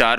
4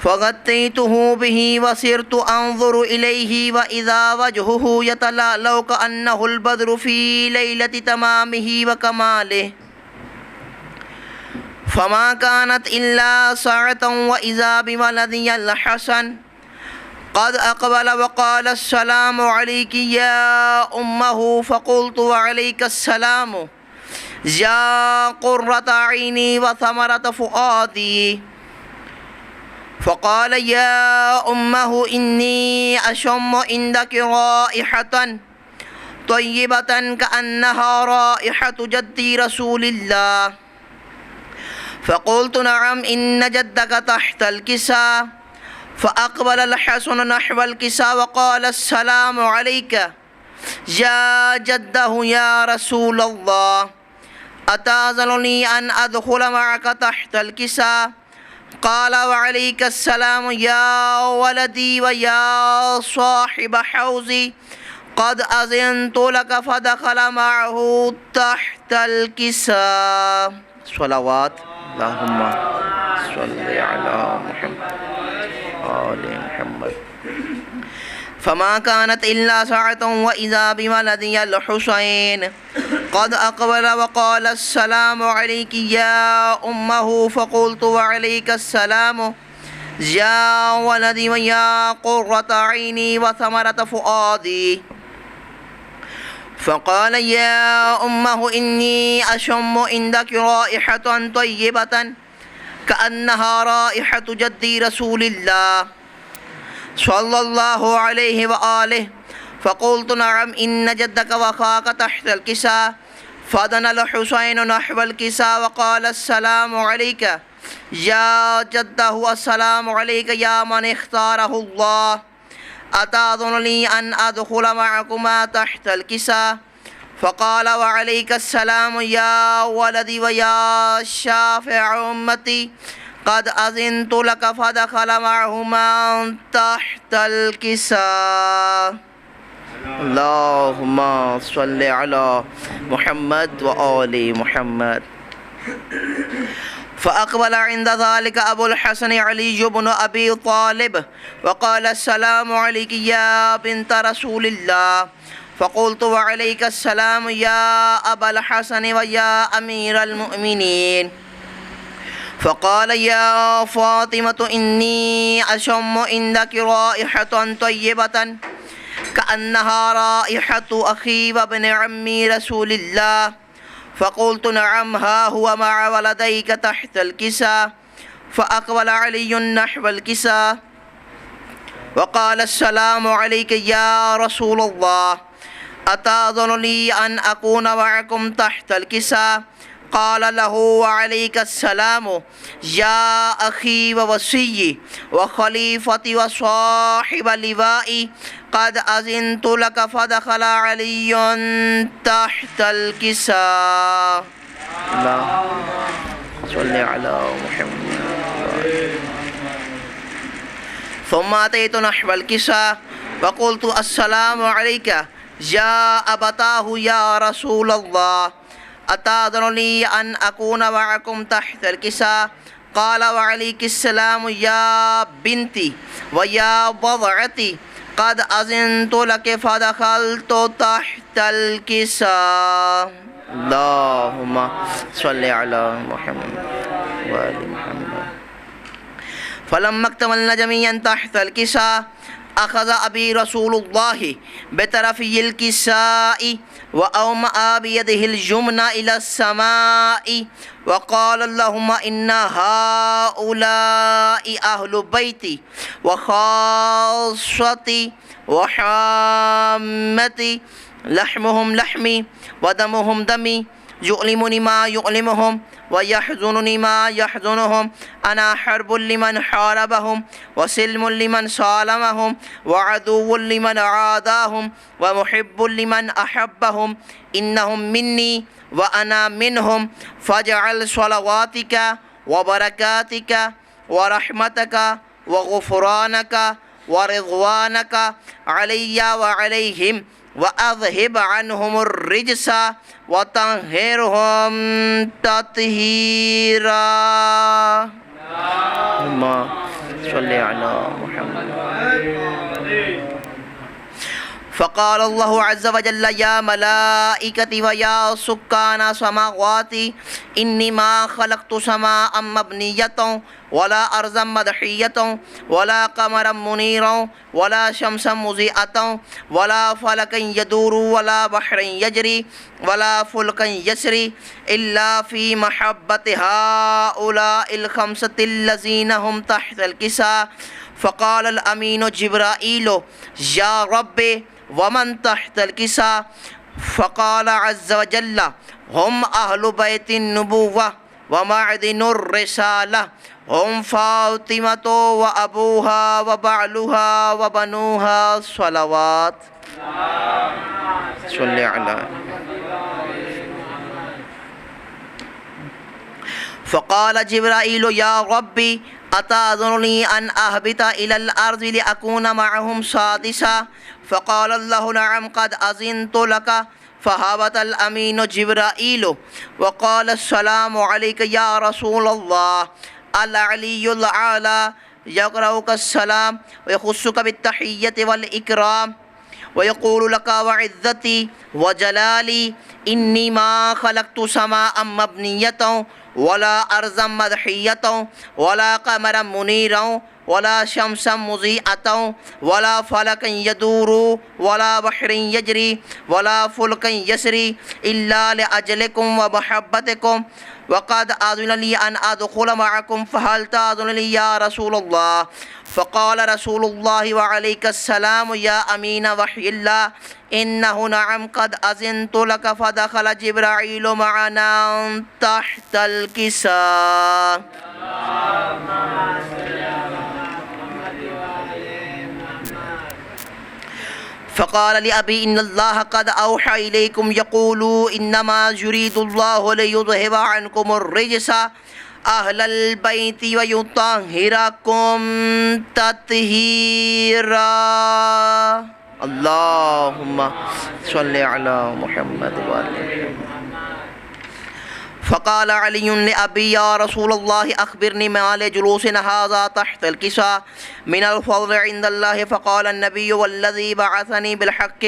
فغطيته به وصرت أنظر إليه وإذا وجهه يتلألأ كأنه البدر في ليلة تمامه وكماله فما كانت إلا ساعة وإذا بولدي الحسن قد أقبل وقال السلام عليك يا أمه فقلت وعليك السلام يا قرة عيني وثمرة فؤادي فقال يا أمه إني أشم عندك رائحة طيبة كأنها رائحة جدي رسول الله فقلت نعم إن جدك تحت الكساء فأقبل الحسن نحو الكساء وقال السلام عليك يا جده يا رسول الله أتأذنني أن أدخل معك تحت الكساء قال وعليك السلام يا ولدي ويا صاحب حوزي قد أذنت لك فدخل معه تحت الكساء صلوات اللهم صل على محمد آل محمد فما كانت إلا ساعة وإذا بولدي الحسين قد أقبل وقال السلام عليك يا أمه فقلت وعليك السلام يا ولدي ويا قرة عيني وثمرة فؤادي فقال يا أمه إني أشم عندك رائحة طيبة كأنها رائحة جدي رسول الله صلى الله عليه وآله فقلت نعم إن جدك وأخاك تحت الكساء فدنا الحسين نحو الكساء وقال السلام عليك يا جده السلام عليك يا من اختاره الله أتأذن لي أن أدخل معكما تحت الكساء فقال وعليك السلام يا ولدي ويا شافع أمتي قد أذنت لك فدخل معهما تحت الكساء اللهم صل على محمد وآل محمد فأقبل عند ذلك أبو الحسن علي بن أبي طالب وقال السلام عليك يا بنت رسول الله فقلت وعليك السلام يا أبا الحسن ويا أمير المؤمنين فقال يا فاطمة إني أشم عندك رائحة طيبة كأنها رائحة أخي وابن عمي رسول الله فقلت نعم ها هو مع ولديك تحت الكساء فأقبل علي نحو الكساء وقال السلام عليك يا رسول الله أتأذن لي أن أكون معكم تحت الكساء قال له وعليك السلام يا أخي ووصي وخليفتي وصاحب لوائي قد أذنت لك فدخل علي تحت الكساء اللهم صل على محمد ثم أتيت نحو الكساء وقلت السلام عليك يا أبتاه يا رسول الله أتأذن لي أن أكون معكم تحت الكساء قال وعليك السلام يا بنتي ويا بضعتي قد أذنت لك فدخلت تحت الكساء اللهم صل على محمد وآل محمد فلما اكتملنا جميعا تحت الكساء أخذ أبي رسول الله بطرفي الكساء وأومأ بيده اليمنى إلى السماء وقال اللهم إن هؤلاء أهل بيتي وخاصتي وحامتي لحمهم لحمي ودمهم دمي يؤلمني ما يؤلمهم ويحزنني ما يحزنهم أنا حرب لمن حاربهم وسلم لمن سالمهم وعدو لمن عاداهم ومحب لمن أحبهم إنهم مني وأنا منهم فاجعل صلواتك وبركاتك ورحمتك وغفرانك ورضوانك علي وعليهم وأذهب عنهم الرجس وطهرهم تطهيرا اللهم صل على محمد. فقال الله عز وجل يا ملائكتي ويا سكان سماواتي إني ما خلقت سماء مبنية ولا أرضا مدحية ولا قمرا منيرا ولا شمسا مضيئة ولا فلكا يدور ولا بحرا يجري ولا فلكا يسري إلا في محبة هؤلاء الخمسة الذين هم تحت الكساء. فقال الأمين جبرائيل يا ربي ومن تحت الكساء؟ فقال عز وجل هم أهل بيت النبوة ومعدن الرسالة، هم فاطمة وأبوها وبعلها وبنوها صلوات. صل على. فقال جبرائيل يا ربي أتأذنني أن أهبط إلى الأرض لأكون معهم سادسا؟ فقال الله نعم قد أذنت لك. فهبط الأمين جبرائيل وقال السلام عليك يا رسول الله. العلي الأعلى يقرأك السلام ويخصك بالتحية والإكرام ويقول لك وعزتي وجلالي إني ما خلقت سماء مبنية ولا أرضا مدحية ولا قمرا منيرا ولا شمسا مضيئة ولا فلكا يدور ولا بحر يجري ولا فلكا يسري إلا لأجلكم ومحبتكم وقد أذن لي أن أدخل معكم فهل تأذن لي يا رسول الله؟ فقال رسول الله وعليك السلام يا أمين وحي الله إنه نعم قد أذنت لك. فدخل جبرائيل معنا تحت الكساء. فقال لأبي إن الله قد أوحى إليكم يقول إنما يريد الله ليذهب عنكم الرجس أهل البيت ويطهركم تطهيرا. اللهم صل على محمد وآل محمد. فقال علي لأبي يا رسول الله أخبرني ما لجلوسنا هذا تحت الكساء من الفضل عند الله. فقال النبي والذي بعثني بالحق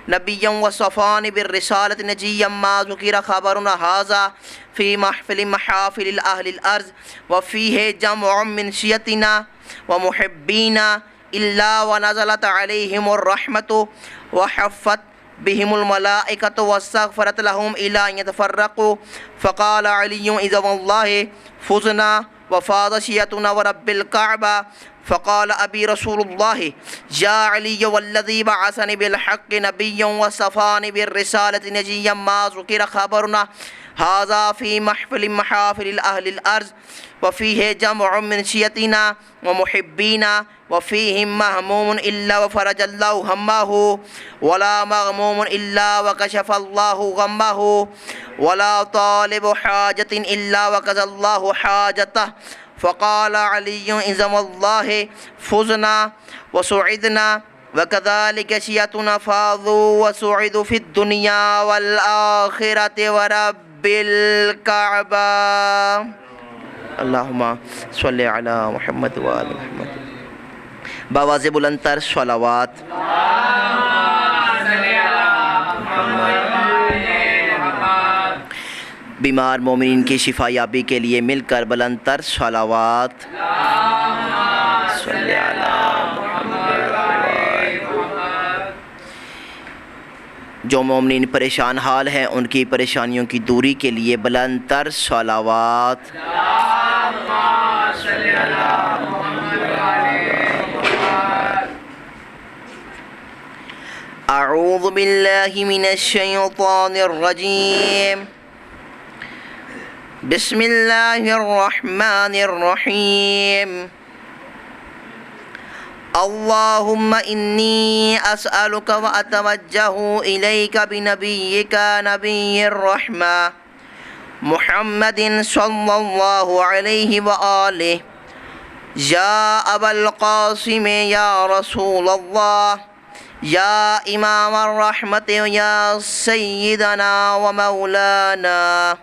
نبيا وصفاني بالرسالة نجيا ما ذكر خبرنا هذا في محفل محافل أهل الأرض وفيه جمع من شيتنا ومحبينا إلا ونزلت عليهم الرحمة وحفت بهم الملائكة واستغفرت لهم إلى أن يتفرقوا. فقال علي إذا والله فزنا وفاض شيتنا ورب الكعبة. فقال أبي رسول الله يا علي والذي بعثني بالحق نبيا وصفاني بالرسالة نجيا ما ذكر خبرنا هذا في محفل محافل أهل الأرض وفيه جمع من شيتنا ومحبينا وفيهم مهموم إلا وفرج الله همه ولا مغموم إلا وكشف الله غمه ولا طالب حاجة إلا وكذا الله حاجته. فقال علي إذا والله فزنا وسعدنا وكذلك شيتنا فاضوا وسعدوا في الدنيا والآخرة ورب الكعبة. اللهم صل على محمد وآل محمد. بآواز بلند تر صلوات. بیمار مومنین کی شفا یابی کے لیے مل کر بلند تر صلوات. صلی علی محمد. جو مومنین پریشان حال ہیں ان کی پریشانیوں کی دوری کے لیے بلند تر صلوات. اعوذ باللہ من الشیطان الرجیم. بسم اللہ الرحمن الرحیم. اللهم إني أسألك وأتوجه إليك بنبيك نبي الرحمة محمد صلى الله عليه وآله يا أبا القاسم يا رسول الله يا إمام الرحمة يا سيدنا ومولانا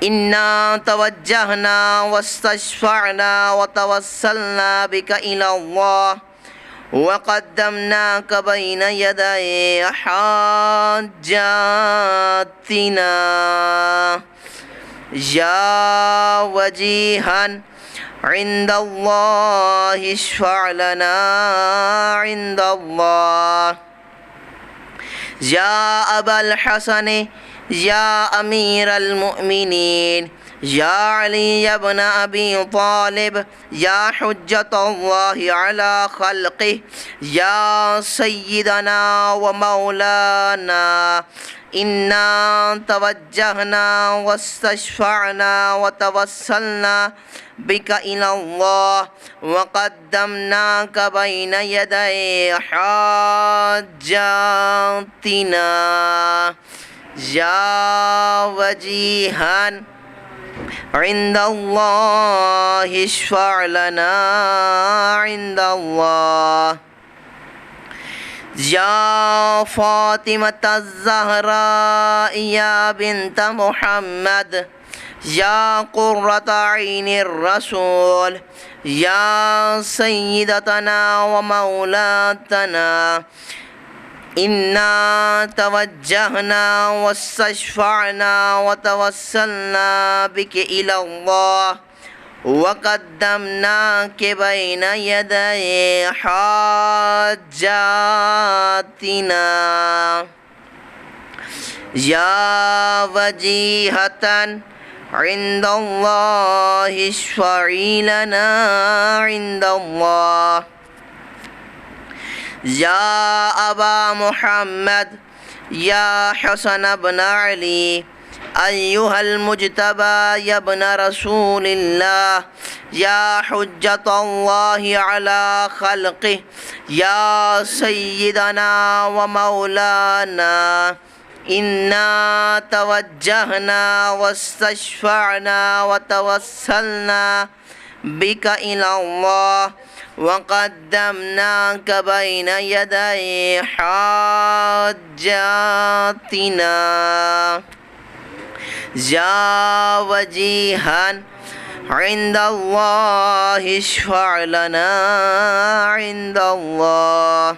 إنا توجهنا واستشفعنا وتوسلنا بك إلى الله وقدمناك بين يدي حاجاتنا يا وجيها عند الله اشفع لنا عند الله يا أبا الحسن يا أمير المؤمنين يا علي بن أبي طالب يا حجة الله على خلقه يا سيدنا ومولانا إنا توجهنا واستشفعنا وتوسلنا بك إلى الله وقدمناك بين يدي حاجاتنا يا وجيها عند الله اشفع لنا عند الله يا فاطمة الزهراء يا بنت محمد يا قرة عين الرسول يا سيدتنا ومولاتنا إنا توجهنا واستشفعنا وتوسلنا بك إلى الله وقدمناك بين يدي حاجاتنا يا وجيهة عند الله اشفعي لنا عند الله يا أبا محمد يا حسن بن علي أيها المجتبى يا ابن رسول الله يا حجة الله على خلقه يا سيدنا ومولانا إنا توجهنا واستشفعنا وتوسلنا بك إلى الله وقدمناك بين يدي حاجاتنا يا وجيها عند الله اشفع لنا عند الله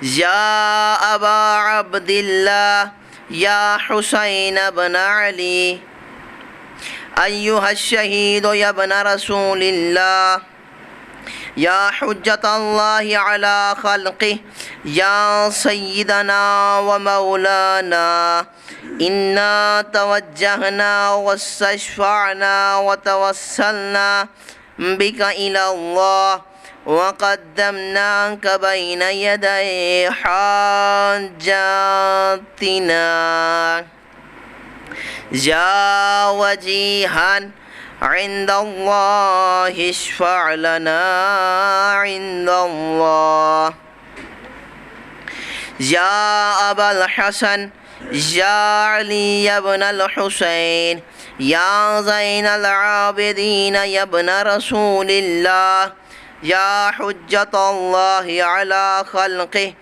يا أبا عبد الله يا حسين بن علي أيها الشهيد يا ابن رسول الله يا حجة الله على خلقه يا سيدنا ومولانا إنا توجهنا واستشفعنا وتوسلنا بك إلى الله وقدمناك بين يدي حاجاتنا يا وجيها عند الله اشفع لنا عند الله يا أبا الحسن يا علي بن الحسين يا زين العابدين يا ابن رسول الله يا حجة الله على خلقه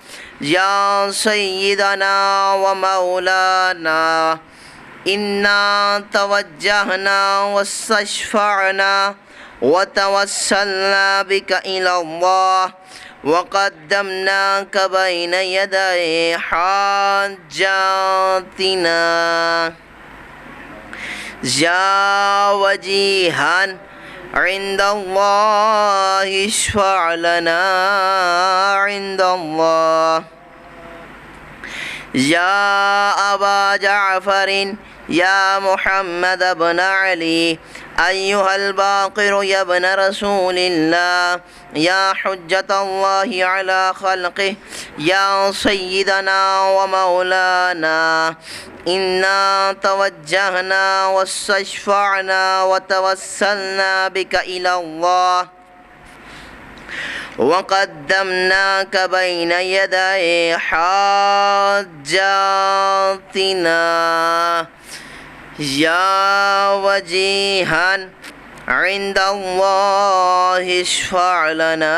يا سيدنا ومولانا إنا توجهنا واستشفعنا وتوسلنا بك إلى الله وقدمناك بين يدي حاجاتنا يا وجيها عند الله اشفع لنا عند الله يا أبا جعفر يا محمد بن علي أيها الباقر يا ابن رسول الله يا حجة الله على خلقه يا سيدنا ومولانا إنا توجهنا واستشفعنا وتوسلنا بك إلى الله وقدمناك بين يدي حاجاتنا يا وجيها عند الله اشفع لنا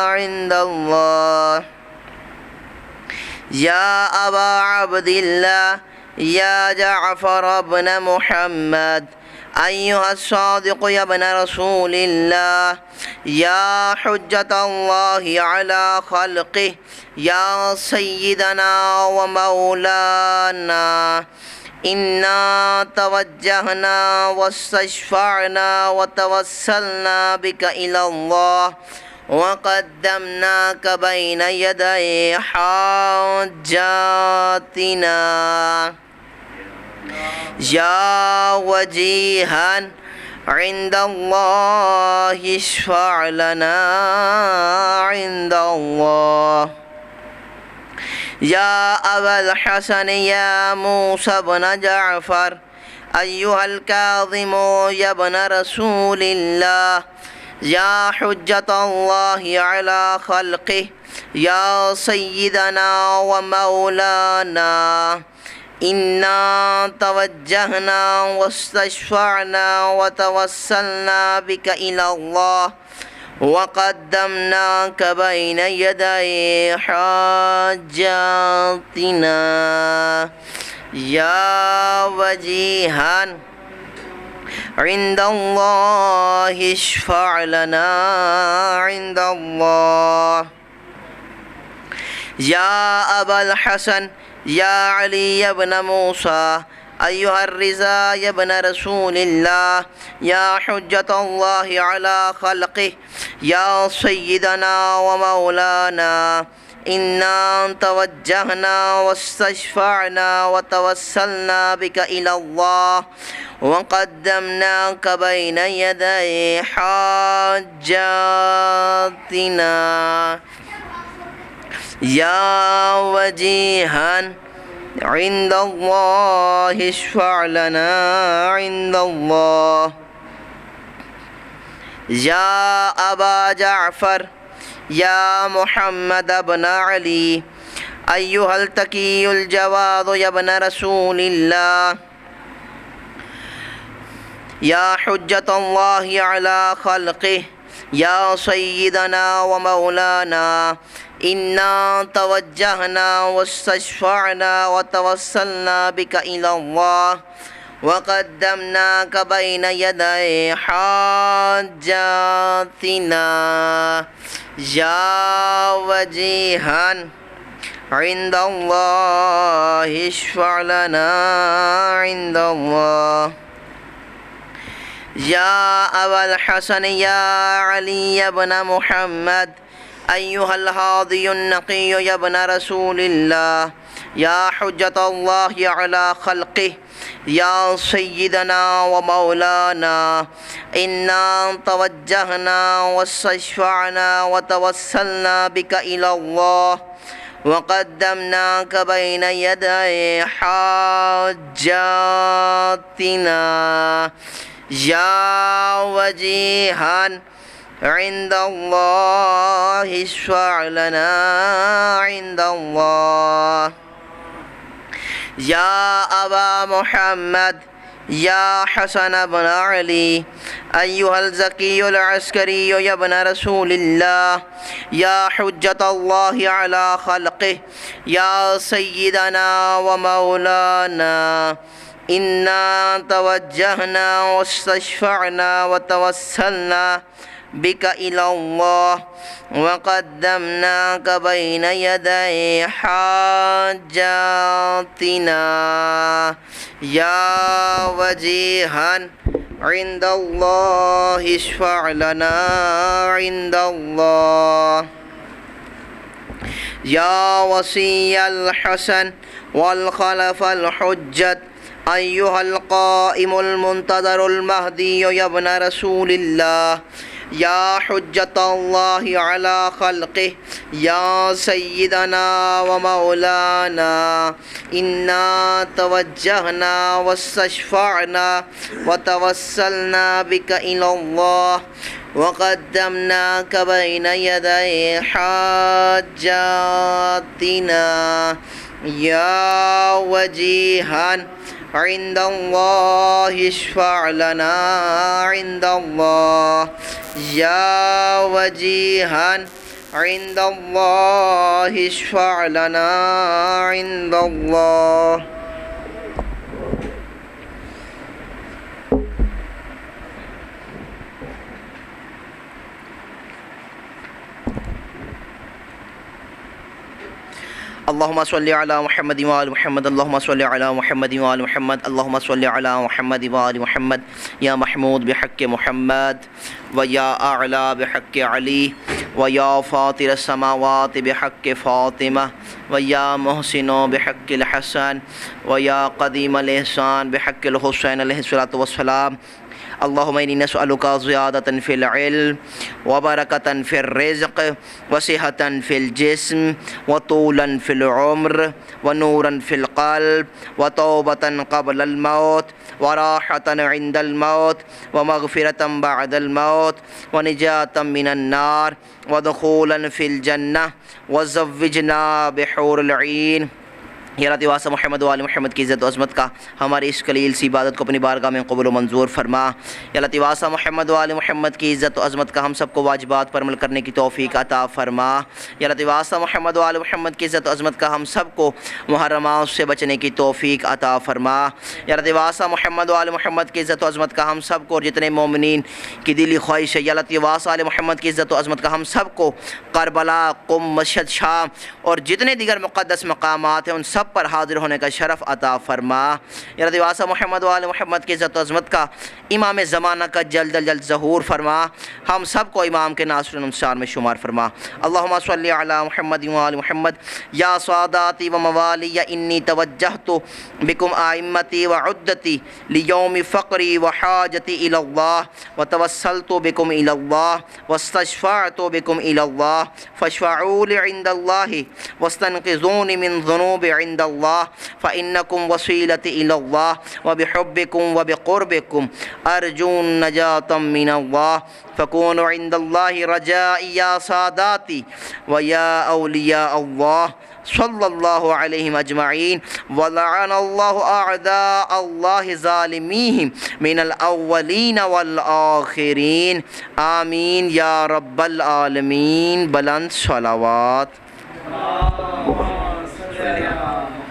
عند الله يا أبا عبد الله يا جعفر ابن محمد أيها الصادق يا ابن رسول الله يا حجة الله على خلقه يا سيدنا ومولانا إنا توجهنا واستشفعنا وتوسلنا بك إلى الله وقدمناك بين يدي حاجاتنا يا وجيها عند الله اشفع لنا عند الله يا أبا الحسن يا موسى بن جعفر أيها الكاظم يا ابن رسول الله يا حجة الله على خلقه يا سيدنا ومولانا إنا توجهنا واستشفعنا وتوسلنا بك إلى الله وقدمناك بين يدي حاجاتنا يا وجيها عند الله اشفع لنا عند الله يا أبا الحسن يا علي بن موسى أيها الرضا يا ابن رسول الله يا حجة الله على خلقه يا سيدنا ومولانا إنا توجهنا واستشفعنا وتوسلنا بك إلى الله وقدمناك بين يدي حاجاتنا يا وجيها عند الله اشفع لنا عند الله يا أبا جعفر يا محمد بن علي أيها التقي الجواد يا ابن رسول الله يا حجة الله على خلقه يا سيدنا ومولانا إنا توجهنا واستشفعنا وتوسلنا بك إلى الله وقدمناك بين يدي حاجاتنا يا وجيها عند الله اشفع لنا عند الله يا أبا الحسن يا علي بن محمد أيها الهادي النقي يا ابن رسول الله يا حجة الله على خلقه يا سيدنا ومولانا إنا توجهنا واستشفعنا وتوسلنا بك إلى الله وقدمناك بين يدي حاجاتنا يا وجيها عند الله اشفع لنا عند الله يا أبا محمد يا حسن بن علي أيها الزكي العسكري يا ابن رسول الله يا حجة الله على خلقه يا سيدنا ومولانا إنا توجهنا واستشفعنا وتوسلنا بك إلى الله وقدمناك بين يدي حاجاتنا يا وجيها عند الله اشفع لنا عند الله يا وصي الحسن والخلف الحجة أيها القائم المنتظر المهدي يا ابن رسول الله يا حجة الله على خلقه يا سيدنا ومولانا إنا توجهنا واستشفعنا وتوسلنا بك إلى الله وقدمناك بين يدي حاجاتنا يا وجيها عند الله اشفع لنا عند الله يا وجيها عند الله اشفع لنا عند الله اللهم صل على محمد وآل محمد اللهم صل على محمد وآل محمد اللهم صل على محمد وآل محمد يا محمود بحق محمد ويا أعلى بحق علي ويا فاطر السماوات بحق فاطمة ويا محسن بحق الحسن ويا قديم الإحسان بحق الحسين عليه الصلاة والسلام اللهم إني نسألك زيادة في العلم وبركة في الرزق وصحة في الجسم وطولا في العمر ونورا في القلب وتوبة قبل الموت وراحة عند الموت ومغفرة بعد الموت ونجاة من النار ودخولا في الجنة وزوجنا بحور العين یا اللہ واسطہ محمد و آل محمد کی عزت و عظمت کا ہماری اس قلیل سی عبادت کو اپنی بارگاہ میں قبول و منظور فرما۔ یا اللہ واسطہ محمد و آل محمد کی عزت و عظمت کا ہم سب کو واجبات پر عمل کرنے کی توفیق عطا فرما۔ یا اللہ واسطہ محمد و آل محمد کی عزت و عظمت کا ہم سب کو محرمات سے بچنے کی توفیق عطا فرما۔ یا اللہ واسطہ محمد و آل محمد کی عزت و عظمت کا ہم سب کو اور جتنے مومنین کی دلی خواہش ہے یا اللہ واسطہ آل محمد کی عزت و عظمت کا ہم سب کو کربلا، قم، مشہد، شام اور جتنے دیگر مقدس مقامات ہیں ان سب پر حاضر ہونے کا شرف عطا فرما۔ یا اللہ واسطہ محمد و آل محمد کی عزت و عظمت کا امام زمانہ کا جلد جلد ظہور فرما، ہم سب کو امام کے ناصر انصار میں شمار فرما۔ اللہم صلی علی محمد و آل محمد یا ساداتی و موالی انی توجہت بکم ائمتی و عدتی لیوم فقری و حاجتی الی اللہ وتوسلت بکم الی اللہ واستشفعت بکم الی اللہ فاشفعوا لی عند اللہ واستنقذونی من ذنوب عند اللہ فإنکم وسیلتی الی اللہ وبحبکم وبقربکم ارجو نجاة من اللہ فکونوا عند اللہ رجائی یا ساداتی ویا اولیاء اللہ صلی اللہ علیہم اجمعین ولعن اللہ اعداء اللہ ظالمیہم من الاولین والآخرین آمین یا رب العالمین۔ بلند صلوات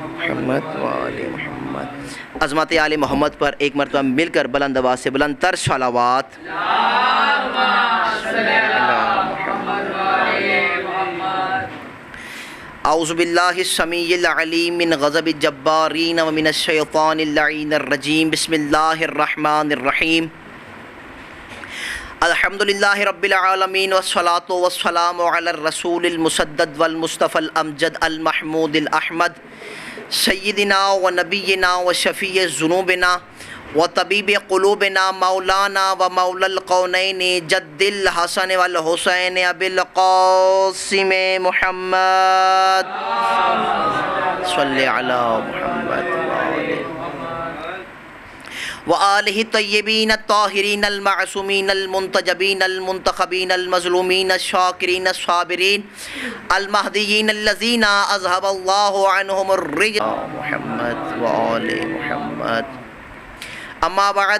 محمد و آل محمد۔ عظمت آل محمد پر ایک مرتبہ مل کر بلند آواز سے بلند تر صلوات۔ اعوذ باللہ السمیع العلیم من غضب الجبارین ومن الشیطان اللعین الرجیم بسم اللہ الرحمن الرحیم الحمدللہ رب العالمین والصلاة والسلام علی الرسول المسدد والمصطفى الامجد المحمود الاحمد سیدنا و نبینا و شفیع ذنوبنا و طبیب قلوبنا مولانا و مولا القونین جد الحسن والحسین ابی القاسم محمد صلی علی محمد وآلہ الطیبین الطاہرین المعصومین المنتجبین المنتخبین المظلومین الشاکرین الصابرین المہدیین الذین اذہب اللہ عنہم الرجس محمد وآل محمد۔ اما بعد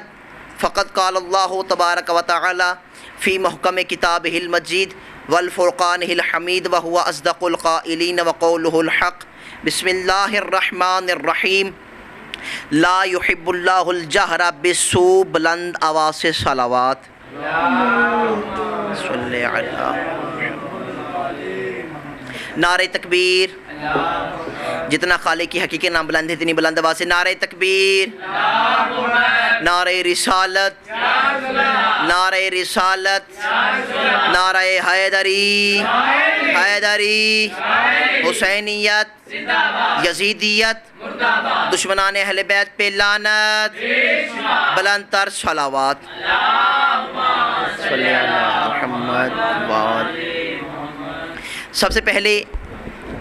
فقد قال اللہ تبارک و تعالی فی محکم کتابہ المجید والفرقانہ الحمید وہو اصدق القائلین وقولہ الحق بسم اللہ الرحمن الرحیم لا يحب اللہ الجہر بالسوء۔ بلند آواز سے صلوات۔ صلی علی نعرہ تکبیر۔ جتنا خالق کی حقیقی نام بلند ہے اتنی بلند آواز سے نعرہ تکبیر، نعرہ رسالت، نعرہ رسالت، نعرہ حیدری، حیدری، حسینیت، یزیدیت، دشمنان اہل بیت پہ لعنت۔ بلند تر صلوات۔ صلی اللہ محمد وآل۔ سب سے پہلے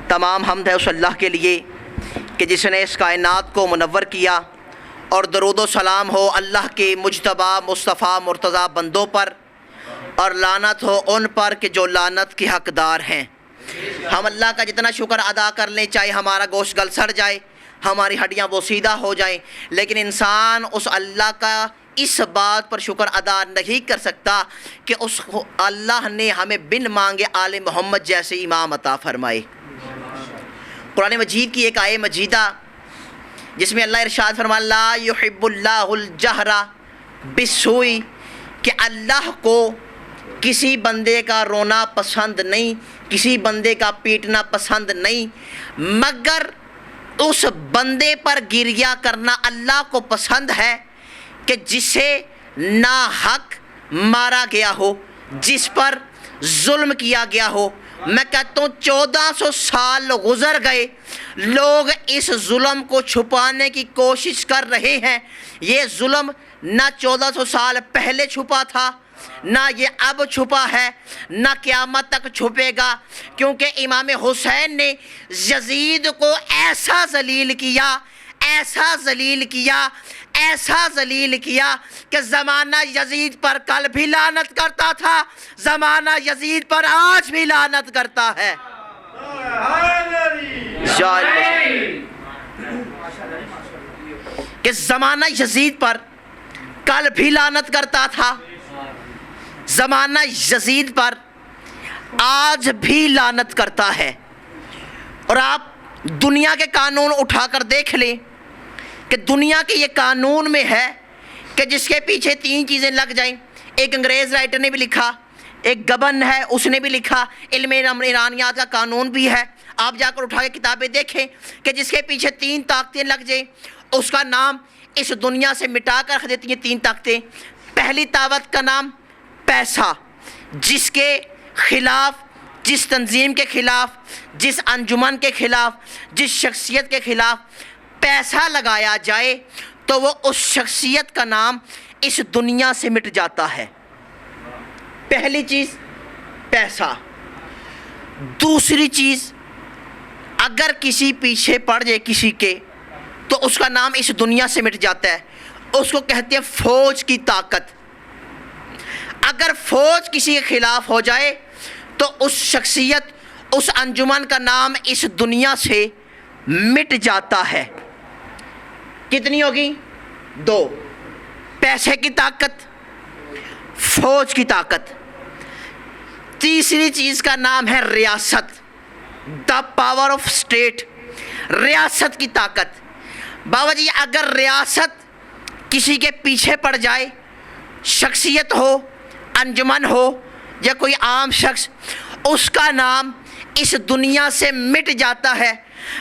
تمام حمد ہے اس اللہ کے لیے کہ جس نے اس کائنات کو منور کیا، اور درود و سلام ہو اللہ کے مجتبی مصطفیٰ مرتضیٰ بندوں پر، اور لعنت ہو ان پر کہ جو لعنت کے حقدار ہیں۔ ہم اللہ کا جتنا شکر ادا کر لیں، چاہے ہمارا گوشت گل سڑ جائے، ہماری ہڈیاں بوسیدہ ہو جائیں، لیکن انسان اس اللہ کا اس بات پر شکر ادا نہیں کر سکتا کہ اس اللہ نے ہمیں بن مانگے آل محمد جیسے امام عطا فرمائے۔ قرآن مجید کی ایک آیہ مجیدہ جس میں اللہ ارشاد فرمایا لا یحب اللہ الجہر بالسوء، کہ اللہ کو کسی بندے کا رونا پسند نہیں کسی بندے کا پیٹنا پسند نہیں، مگر اس بندے پر گریہ کرنا اللہ کو پسند ہے کہ جسے ناحق مارا گیا ہو، جس پر ظلم کیا گیا ہو۔ میں کہتا ہوں 1400 سال گزر گئے، لوگ اس ظلم کو چھپانے کی کوشش کر رہے ہیں۔ یہ ظلم نہ 1400 سال پہلے چھپا تھا، نہ یہ اب چھپا ہے، نہ قیامت تک چھپے گا، کیونکہ امام حسین نے یزید کو ایسا ذلیل کیا، ایسا ذلیل کیا، ایسا ذلیل کیا کہ زمانہ یزید پر کل بھی لعنت کرتا تھا، زمانہ یزید پر آج بھی لعنت کرتا ہے۔ کہ زمانہ یزید پر کل بھی لعنت کرتا تھا، زمانہ یزید پر آج بھی لعنت کرتا ہے۔ اور آپ دنیا کے قانون اٹھا کر دیکھ لیں کہ دنیا کے یہ قانون میں ہے کہ جس کے پیچھے 3 چیزیں لگ جائیں، ایک انگریز رائٹر نے بھی لکھا، ایک گبن ہے اس نے بھی لکھا، علم ایرانیات کا قانون بھی ہے، آپ جا کر اٹھا کے کتابیں دیکھیں کہ جس کے پیچھے 3 طاقتیں لگ جائیں اس کا نام اس دنیا سے مٹا کر رکھ دیتی ہیں 3 طاقتیں۔ پہلی طاقت کا نام پیسہ، جس کے خلاف، جس تنظیم کے خلاف، جس انجمن کے خلاف، جس شخصیت کے خلاف پیسہ لگایا جائے تو وہ اس شخصیت کا نام اس دنیا سے مٹ جاتا ہے۔ پہلی چیز پیسہ۔ دوسری چیز، اگر کسی پیچھے پڑ جائے کسی کے تو اس کا نام اس دنیا سے مٹ جاتا ہے، اس کو کہتے ہیں فوج کی طاقت۔ اگر فوج کسی کے خلاف ہو جائے تو اس شخصیت، اس انجمن کا نام اس دنیا سے مٹ جاتا ہے۔ کتنی ہوگی؟ 2، پیسے کی طاقت، فوج کی طاقت۔ تیسری چیز کا نام ہے ریاست، دا پاور آف اسٹیٹ، ریاست کی طاقت۔ بابا جی اگر ریاست کسی کے پیچھے پڑ جائے، شخصیت ہو، انجمن ہو یا کوئی عام شخص، اس کا نام اس دنیا سے مٹ جاتا ہے۔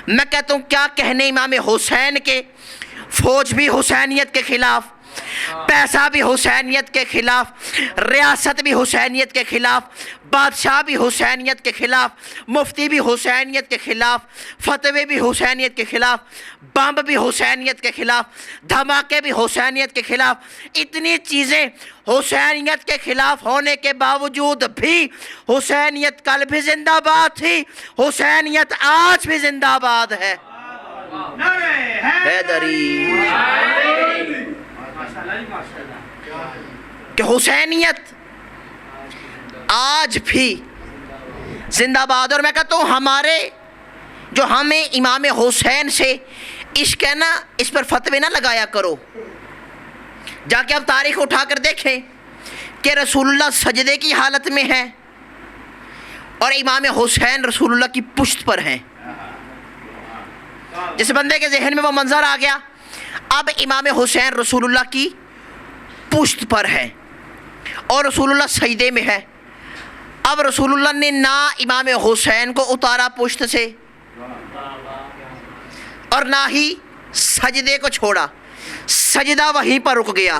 میں کہتا ہوں کیا کہنے امام حسین کے، فوج بھی حسینیت کے خلاف، پیسہ بھی حسینیت کے خلاف، ریاست بھی حسینیت کے خلاف، بادشاہ بھی حسینیت کے خلاف، مفتی بھی حسینیت کے خلاف، فتوے بھی حسینیت کے خلاف، بمب بھی حسینیت کے خلاف، دھماکے بھی حسینیت کے خلاف۔ اتنی چیزیں حسینیت کے خلاف ہونے کے باوجود بھی حسینیت کل بھی زندہ باد تھی، حسینیت آج بھی زندہ باد ہے۔ حیدری کہ حسینیت آج بھی زندہ باد۔ اور میں کہتا ہوں ہمارے جو ہمیں امام حسین سے عشق ہے نا، اس پر فتوے نہ لگایا کرو۔ جا کے اب تاریخ اٹھا کر دیکھیں کہ رسول اللہ سجدے کی حالت میں ہے اور امام حسین رسول اللہ کی پشت پر ہیں۔ جس بندے کے ذہن میں وہ منظر آ گیا، اب امام حسین رسول اللہ کی پشت پر ہے اور رسول اللہ سجدے میں ہے۔ اب رسول اللہ نے نہ امام حسین کو اتارا پشت سے اور نہ ہی سجدے کو چھوڑا، سجدہ وہیں پر رک گیا۔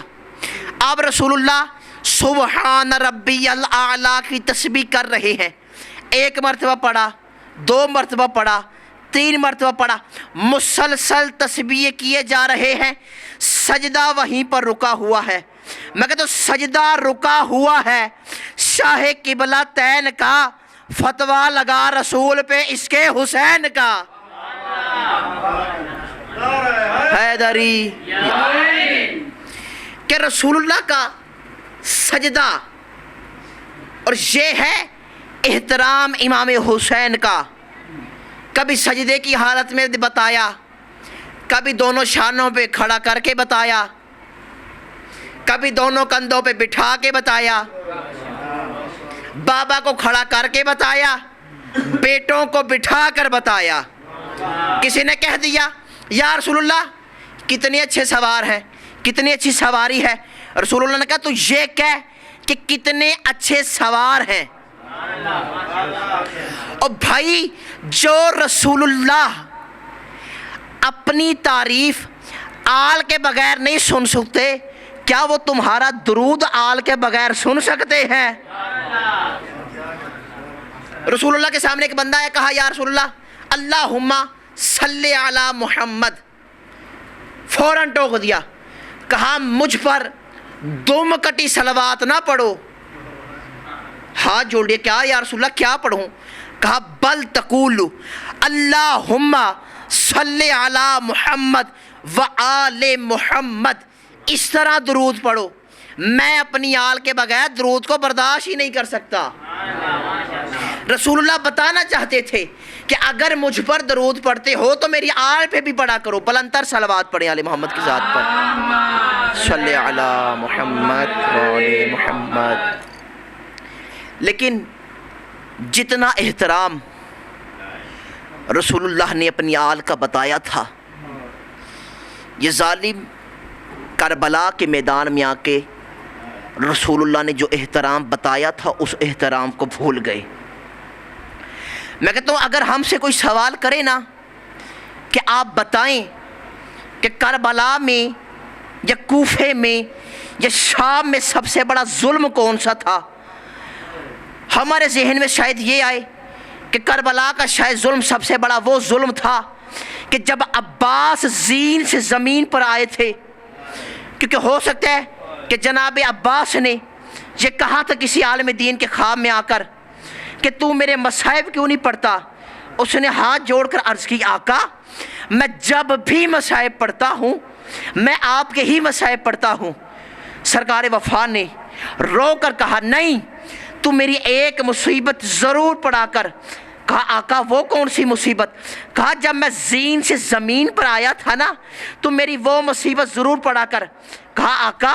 اب رسول اللہ سبحان ربی الاعلیٰ کی تسبیح کر رہے ہیں۔ 1 مرتبہ پڑھا، 2 مرتبہ پڑھا، 3 مرتبہ پڑھا، مسلسل تسبیح کیے جا رہے ہیں، سجدہ وہیں پر رکا ہوا ہے۔ میں کہتا ہوں سجدہ رکا ہوا ہے، شاہ قبلہ تین کا فتویٰ لگا رسول پہ اس کے حسین کا۔ حیدری کہ رسول اللہ کا سجدہ، اور یہ ہے احترام امام حسین کا۔ کبھی سجدے کی حالت میں بتایا، کبھی دونوں شانوں پہ کھڑا کر کے بتایا، کبھی دونوں کندھوں پہ بٹھا کے بتایا، بابا کو کھڑا کر کے بتایا، بیٹوں کو بٹھا کر بتایا۔ کسی نے کہہ دیا یا رسول اللہ کتنے اچھے سوار ہیں، کتنی اچھی سواری ہے، رسول اللہ نے کہا تو یہ کہہ کہ کتنے اچھے سوار ہیں۔ اور بھائی جو رسول اللہ اپنی تعریف آل کے بغیر نہیں سن سکتے، کیا وہ تمہارا درود آل کے بغیر سن سکتے ہیں؟ رسول اللہ کے سامنے ایک بندہ ہے، کہا یا رسول اللہ اللہم صلی علی محمد، فوراً ٹوک دیا، کہا مجھ پر دم کٹی صلوات نہ پڑھو۔ ہاتھ جوڑ لیا، کیا یا رسول اللہ کیا پڑھوں؟ کہا بل تقول اللہم صلی علی محمد و آل محمد، اس طرح درود پڑھو، میں اپنی آل کے بغیر درود کو برداشت ہی نہیں کر سکتا۔ رسول اللہ بتانا چاہتے تھے کہ اگر مجھ پر درود پڑھتے ہو تو میری آل پہ بھی پڑھا کرو، بلندر صلوات پڑھیں آل محمد کی ذات پر، صلی علی محمد و آل محمد۔ لیکن جتنا احترام رسول اللہ نے اپنی آل کا بتایا تھا، یہ ظالم کربلا کے میدان میں آ کے رسول اللہ نے جو احترام بتایا تھا اس احترام کو بھول گئے۔ میں کہتا ہوں اگر ہم سے کوئی سوال کرے نا کہ آپ بتائیں کہ کربلا میں یا کوفے میں یا شام میں سب سے بڑا ظلم کون سا تھا، ہمارے ذہن میں شاید یہ آئے کہ کربلا کا شاید ظلم سب سے بڑا وہ ظلم تھا کہ جب عباس زین سے زمین پر آئے تھے، کیونکہ ہو سکتا ہے کہ جناب عباس نے یہ کہا تھا کسی عالم دین کے خواب میں آ کر کہ تو میرے مصائب کیوں نہیں پڑھتا۔ اس نے ہاتھ جوڑ کر عرض کی آقا میں جب بھی مصائب پڑھتا ہوں میں آپ کے ہی مصائب پڑھتا ہوں۔ سرکار وفا نے رو کر کہا نہیں، تو میری ایک مصیبت ضرور پڑھا کر۔ کہا آقا وہ کون سی مصیبت؟ کہا جب میں زین سے زمین پر آیا تھا نا تو میری وہ مصیبت ضرور پڑھا کر۔ کہا آقا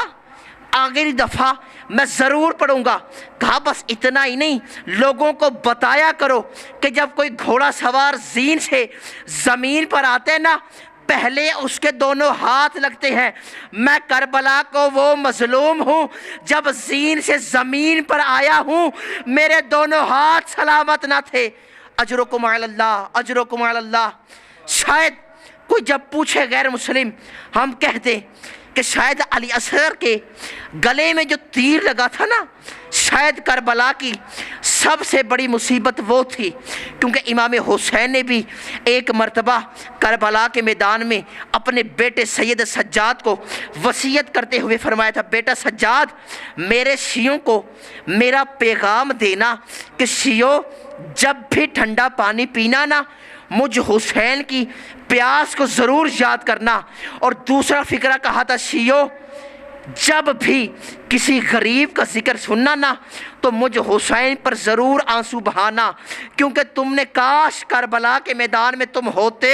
آخری دفعہ میں ضرور پڑھوں گا۔ کہا بس اتنا ہی نہیں، لوگوں کو بتایا کرو کہ جب کوئی گھوڑا سوار زین سے زمین پر آتے ہیں نا پہلے اس کے دونوں ہاتھ لگتے ہیں۔ میں کربلا کو وہ مظلوم ہوں جب زین سے زمین پر آیا ہوں میرے دونوں ہاتھ سلامت نہ تھے۔ اجرکم علی اللہ، اجرکم علی اللہ۔ شاید کوئی جب پوچھے غیر مسلم ہم کہتے کہ شاید علی اصغر کے گلے میں جو تیر لگا تھا نا شاید کربلا کی سب سے بڑی مصیبت وہ تھی، کیونکہ امام حسین نے بھی ایک مرتبہ کربلا کے میدان میں اپنے بیٹے سید سجاد کو وصیت کرتے ہوئے فرمایا تھا بیٹا سجاد میرے شیعوں کو میرا پیغام دینا کہ شیعوں جب بھی ٹھنڈا پانی پینا نا مجھ حسین کی پیاس کو ضرور یاد کرنا۔ اور دوسرا فقرہ کہا تھا شیعوں جب بھی کسی غریب کا ذکر سننا نا تو مجھ حسین پر ضرور آنسو بہانا، کیونکہ تم نے کاش کربلا کے میدان میں تم ہوتے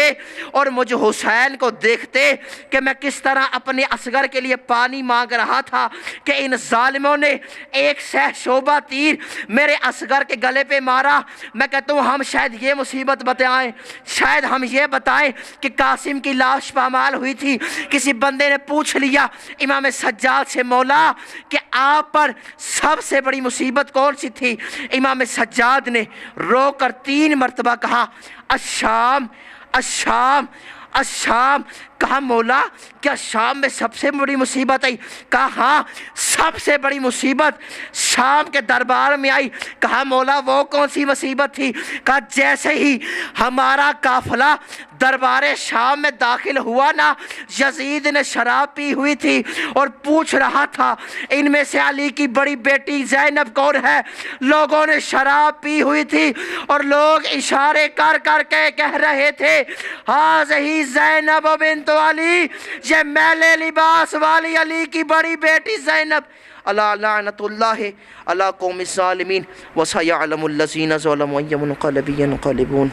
اور مجھ حسین کو دیکھتے کہ میں کس طرح اپنے اصغر کے لیے پانی مانگ رہا تھا کہ ان ظالموں نے ایک سہ شعبہ تیر میرے اصغر کے گلے پہ مارا۔ میں کہتا ہوں ہم شاید یہ مصیبت بتائیں، شاید ہم یہ بتائیں کہ قاسم کی لاش پامال ہوئی تھی، کسی بندے نے پوچھ لیا امام سجاد سے مولا کہ آپ پر سب سے بڑی مصیبت کون سی تھی؟ امام سجاد نے رو کر 3 مرتبہ کہا الشام الشام الشام۔ کہا مولا کیا شام میں سب سے بڑی مصیبت آئی؟ کہا ہاں سب سے بڑی مصیبت شام کے دربار میں آئی۔ کہا مولا وہ کون سی مصیبت تھی؟ کہا جیسے ہی ہمارا قافلہ دربار شام میں داخل ہوا نا یزید نے شراب پی ہوئی تھی اور پوچھ رہا تھا ان میں سے علی کی بڑی بیٹی زینب کون ہے۔ لوگوں نے شراب پی ہوئی تھی اور لوگ اشارے کر کر کے کہہ رہے تھے ہاذہی زینب بنت علی، یہ میلے لباس والی علی کی بڑی بیٹی زینب۔ الا لعنت اللہ علی قوم الظالمین وسیعلم الذین ظلموا ای منقلب ینقلبون۔